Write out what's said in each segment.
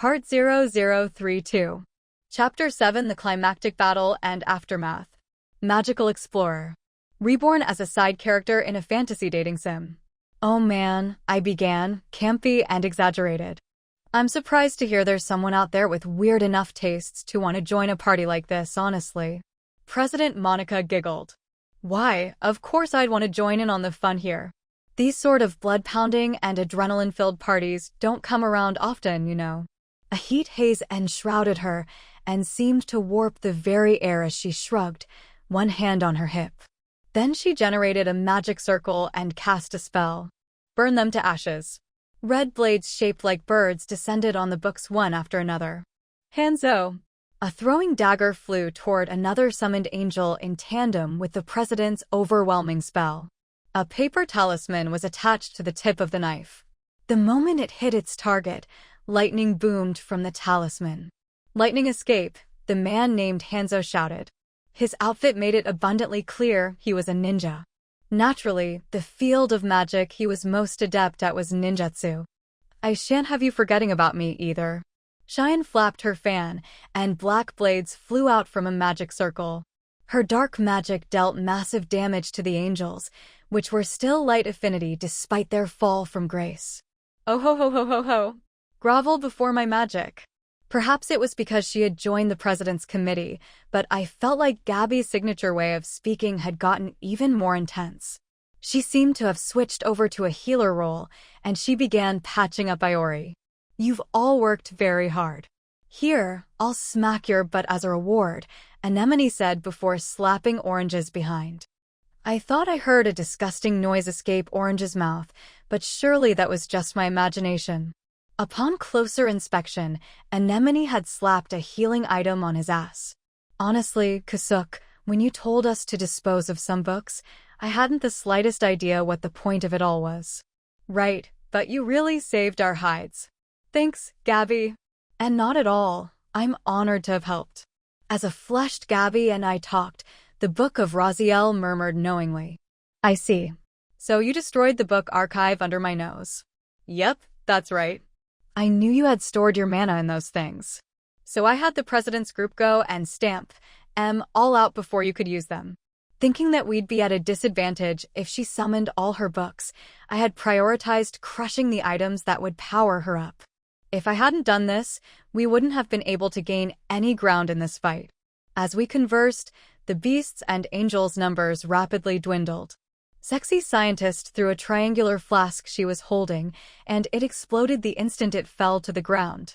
Part 0032. Chapter 7: The Climactic Battle and Aftermath. Magical Explorer. Reborn as a side character in a fantasy dating sim. Oh man, I began, campy and exaggerated. I'm surprised to hear there's someone out there with weird enough tastes to want to join a party like this, honestly. President Monica giggled. Why, of course I'd want to join in on the fun here. These sort of blood-pounding and adrenaline-filled parties don't come around often, you know. A heat haze enshrouded her and seemed to warp the very air as she shrugged, one hand on her hip. Then she generated a magic circle and cast a spell. Burn them to ashes. Red blades shaped like birds descended on the books one after another. Hanzo. A throwing dagger flew toward another summoned angel in tandem with the president's overwhelming spell. A paper talisman was attached to the tip of the knife. The moment it hit its target, lightning boomed from the talisman. Lightning escape, the man named Hanzo shouted. His outfit made it abundantly clear he was a ninja. Naturally, the field of magic he was most adept at was ninjutsu. I shan't have you forgetting about me either. Cheyenne flapped her fan, and black blades flew out from a magic circle. Her dark magic dealt massive damage to the angels, which were still light affinity despite their fall from grace. Oh ho ho ho ho ho. Grovel before my magic. Perhaps it was because she had joined the president's committee, but I felt like Gabby's signature way of speaking had gotten even more intense. She seemed to have switched over to a healer role, and she began patching up Iori. You've all worked very hard. Here, I'll smack your butt as a reward, Anemone said before slapping Orange's behind. I thought I heard a disgusting noise escape Orange's mouth, but surely that was just my imagination. Upon closer inspection, Anemone had slapped a healing item on his ass. Honestly, Kusuk, when you told us to dispose of some books, I hadn't the slightest idea what the point of it all was. Right, but you really saved our hides. Thanks, Gabby. And not at all. I'm honored to have helped. As a flushed Gabby and I talked, the Book of Raziel murmured knowingly. I see. So you destroyed the book archive under my nose. Yep, that's right. I knew you had stored your mana in those things. So I had the president's group go and stamp all out before you could use them. Thinking that we'd be at a disadvantage if she summoned all her books, I had prioritized crushing the items that would power her up. If I hadn't done this, we wouldn't have been able to gain any ground in this fight. As we conversed, the beasts and angels' numbers rapidly dwindled. Sexy Scientist threw a triangular flask she was holding, and it exploded the instant it fell to the ground.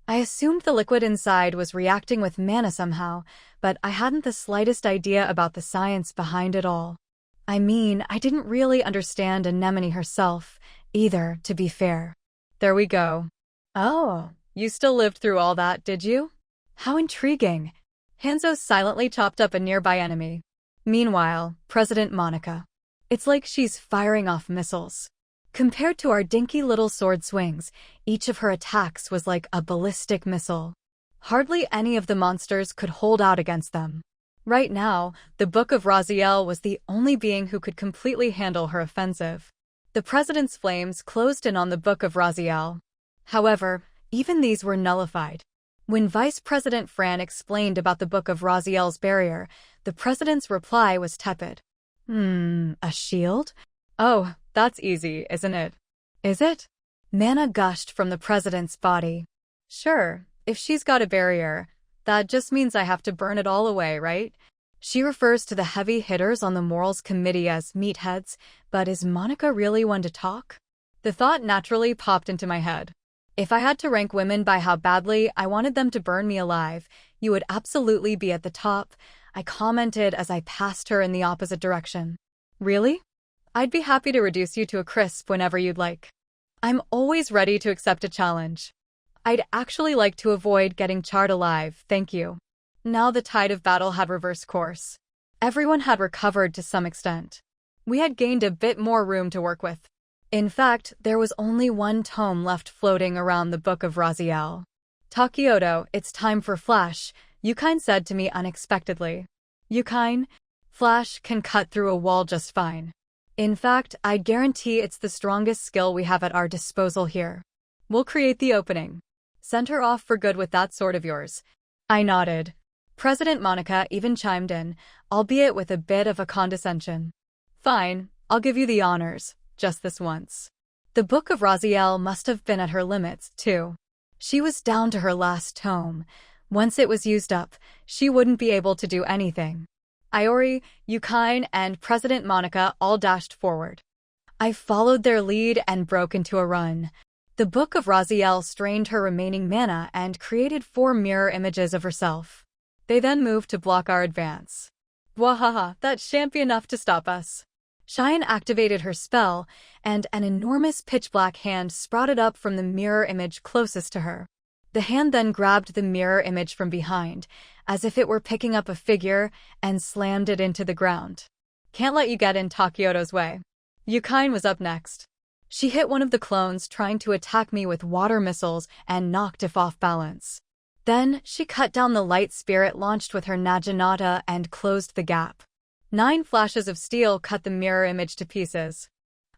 I assumed the liquid inside was reacting with mana somehow, but I hadn't the slightest idea about the science behind it all. I mean, I didn't really understand Anemone herself, either, to be fair. There we go. Oh, you still lived through all that, did you? How intriguing. Hanzo silently chopped up a nearby enemy. Meanwhile, President Monica. It's like she's firing off missiles. Compared to our dinky little sword swings, each of her attacks was like a ballistic missile. Hardly any of the monsters could hold out against them. Right now, the Book of Raziel was the only being who could completely handle her offensive. The president's flames closed in on the Book of Raziel. However, even these were nullified. When Vice President Fran explained about the Book of Raziel's barrier, the president's reply was tepid. A shield? Oh, that's easy, isn't it? Is it? Mana gushed from the president's body. Sure, if she's got a barrier, that just means I have to burn it all away, right? She refers to the heavy hitters on the morals committee as meatheads, but is Monica really one to talk? The thought naturally popped into my head. If I had to rank women by how badly I wanted them to burn me alive, you would absolutely be at the top, I commented as I passed her in the opposite direction. Really? I'd be happy to reduce you to a crisp whenever you'd like. I'm always ready to accept a challenge. I'd actually like to avoid getting charred alive, thank you. Now the tide of battle had reversed course. Everyone had recovered to some extent. We had gained a bit more room to work with. In fact, there was only one tome left floating around the Book of Raziel. Takioto, it's time for Flash, Yukine said to me unexpectedly. Yukine? Flash can cut through a wall just fine. In fact, I guarantee it's the strongest skill we have at our disposal here. We'll create the opening. Send her off for good with that sword of yours. I nodded. President Monica even chimed in, albeit with a bit of a condescension. Fine, I'll give you the honors, just this once. The Book of Raziel must have been at her limits, too. She was down to her last tome. Once it was used up, she wouldn't be able to do anything. Iori, Yukine, and President Monica all dashed forward. I followed their lead and broke into a run. The Book of Raziel strained her remaining mana and created 4 mirror images of herself. They then moved to block our advance. Wahaha, that shan't be enough to stop us. Cheyenne activated her spell, and an enormous pitch-black hand sprouted up from the mirror image closest to her. The hand then grabbed the mirror image from behind, as if it were picking up a figure, and slammed it into the ground. Can't let you get in Takioto's way. Yukine was up next. She hit one of the clones trying to attack me with water missiles and knocked it off balance. Then, she cut down the light spirit launched with her Naginata and closed the gap. 9 flashes of steel cut the mirror image to pieces.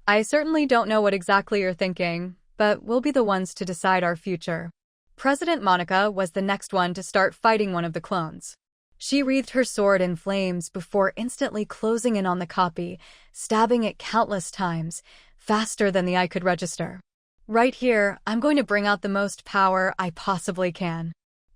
I certainly don't know what exactly you're thinking, but we'll be the ones to decide our future. President Monica was the next one to start fighting one of the clones. She wreathed her sword in flames before instantly closing in on the copy, stabbing it countless times, faster than the eye could register. Right here, I'm going to bring out the most power I possibly can.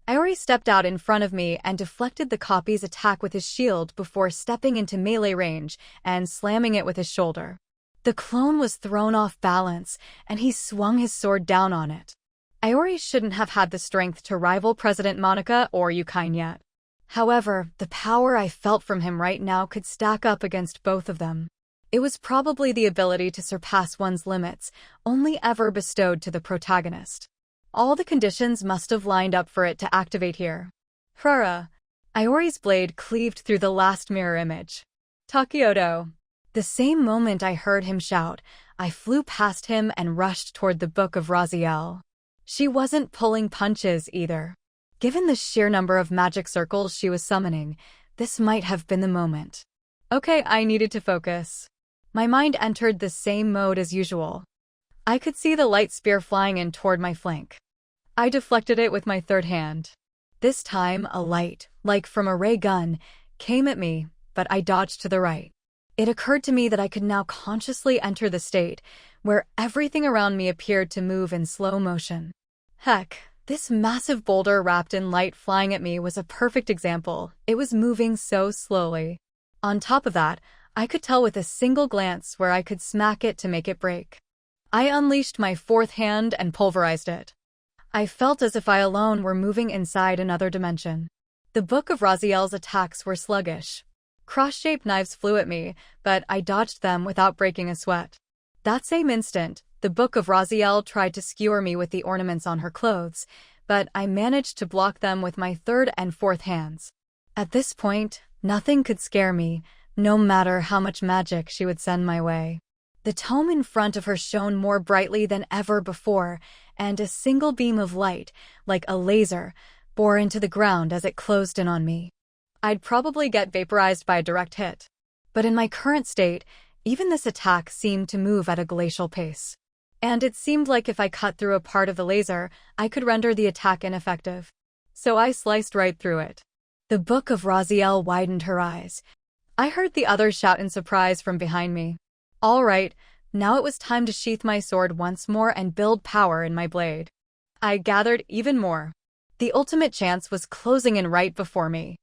Iori stepped out in front of me and deflected the copy's attack with his shield before stepping into melee range and slamming it with his shoulder. The clone was thrown off balance, and he swung his sword down on it. Iori shouldn't have had the strength to rival President Monica or Yukine yet. However, the power I felt from him right now could stack up against both of them. It was probably the ability to surpass one's limits, only ever bestowed to the protagonist. All the conditions must have lined up for it to activate here. Hurrah! Iori's blade cleaved through the last mirror image. Takioto! The same moment I heard him shout, I flew past him and rushed toward the Book of Raziel. She wasn't pulling punches either. Given the sheer number of magic circles she was summoning, this might have been the moment. Okay, I needed to focus. My mind entered the same mode as usual. I could see the light spear flying in toward my flank. I deflected it with my third hand. This time, a light, like from a ray gun, came at me, but I dodged to the right. It occurred to me that I could now consciously enter the state where everything around me appeared to move in slow motion. Heck, this massive boulder wrapped in light flying at me was a perfect example. It was moving so slowly. On top of that, I could tell with a single glance where I could smack it to make it break. I unleashed my fourth hand and pulverized it. I felt as if I alone were moving inside another dimension. The Book of Raziel's attacks were sluggish. Cross-shaped knives flew at me, but I dodged them without breaking a sweat. That same instant, the Book of Raziel tried to skewer me with the ornaments on her clothes, but I managed to block them with my third and fourth hands. At this point, nothing could scare me, no matter how much magic she would send my way. The tome in front of her shone more brightly than ever before, and a single beam of light, like a laser, bore into the ground as it closed in on me. I'd probably get vaporized by a direct hit. But in my current state, even this attack seemed to move at a glacial pace. And it seemed like if I cut through a part of the laser, I could render the attack ineffective. So I sliced right through it. The Book of Raziel widened her eyes. I heard the others shout in surprise from behind me. All right, now it was time to sheath my sword once more and build power in my blade. I gathered even more. The ultimate chance was closing in right before me.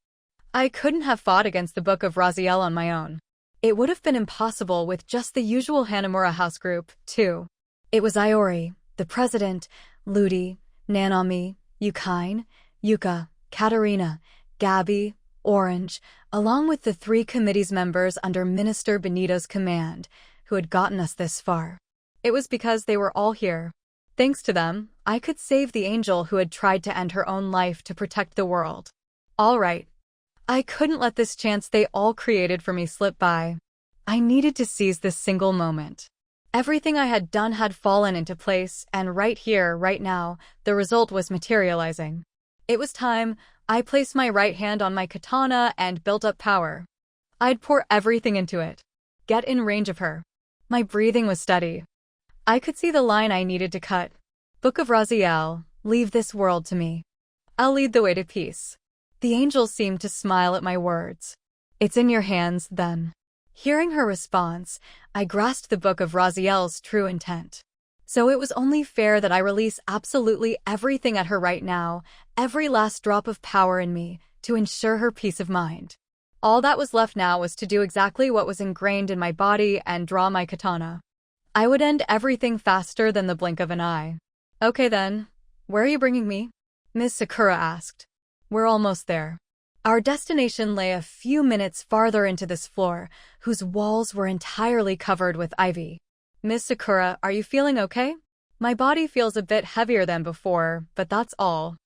I couldn't have fought against the Book of Raziel on my own. It would have been impossible with just the usual Hanamura house group, too. It was Iori, the president, Ludi, Nanami, Yukine, Yuka, Katarina, Gabby, Orange, along with the 3 committee's members under Minister Benito's command, who had gotten us this far. It was because they were all here. Thanks to them, I could save the angel who had tried to end her own life to protect the world. All right. I couldn't let this chance they all created for me slip by. I needed to seize this single moment. Everything I had done had fallen into place, and right here, right now, the result was materializing. It was time. I placed my right hand on my katana and built up power. I'd pour everything into it. Get in range of her. My breathing was steady. I could see the line I needed to cut. Book of Raziel, Leave this world to me. I'll lead the way to peace. The angel seemed to smile at my words. It's in your hands, then. Hearing her response, I grasped the book of Raziel's true intent. So it was only fair that I release absolutely everything at her right now, every last drop of power in me, to ensure her peace of mind. All that was left now was to do exactly what was ingrained in my body and draw my katana. I would end everything faster than the blink of an eye. Okay then, where are you bringing me? Ms. Sakura asked. We're almost there. Our destination lay a few minutes farther into this floor, whose walls were entirely covered with ivy. Ms. Sakura, are you feeling okay? My body feels a bit heavier than before, but that's all.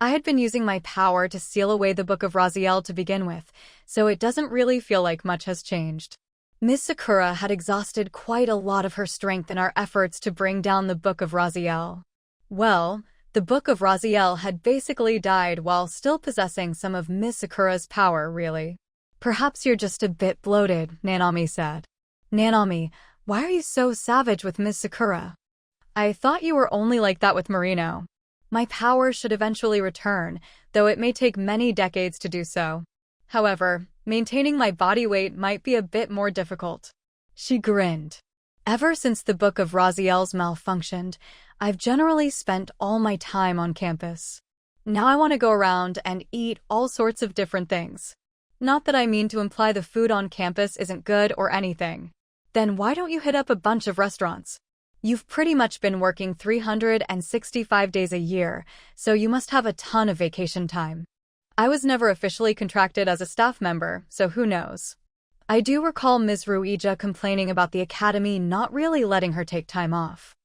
I had been using my power to seal away the Book of Raziel to begin with, so it doesn't really feel like much has changed. Ms. Sakura had exhausted quite a lot of her strength in our efforts to bring down the Book of Raziel. Well, the Book of Raziel had basically died while still possessing some of Ms. Sakura's power, really. Perhaps you're just a bit bloated, Nanami said. Nanami, why are you so savage with Ms. Sakura? I thought you were only like that with Marino. My power should eventually return, though it may take many decades to do so. However, maintaining my body weight might be a bit more difficult. She grinned. Ever since the Book of Raziel's malfunctioned, I've generally spent all my time on campus. Now I want to go around and eat all sorts of different things. Not that I mean to imply the food on campus isn't good or anything. Then why don't you hit up a bunch of restaurants? You've pretty much been working 365 days a year, so you must have a ton of vacation time. I was never officially contracted as a staff member, so who knows. I do recall Ms. Ruija complaining about the academy not really letting her take time off.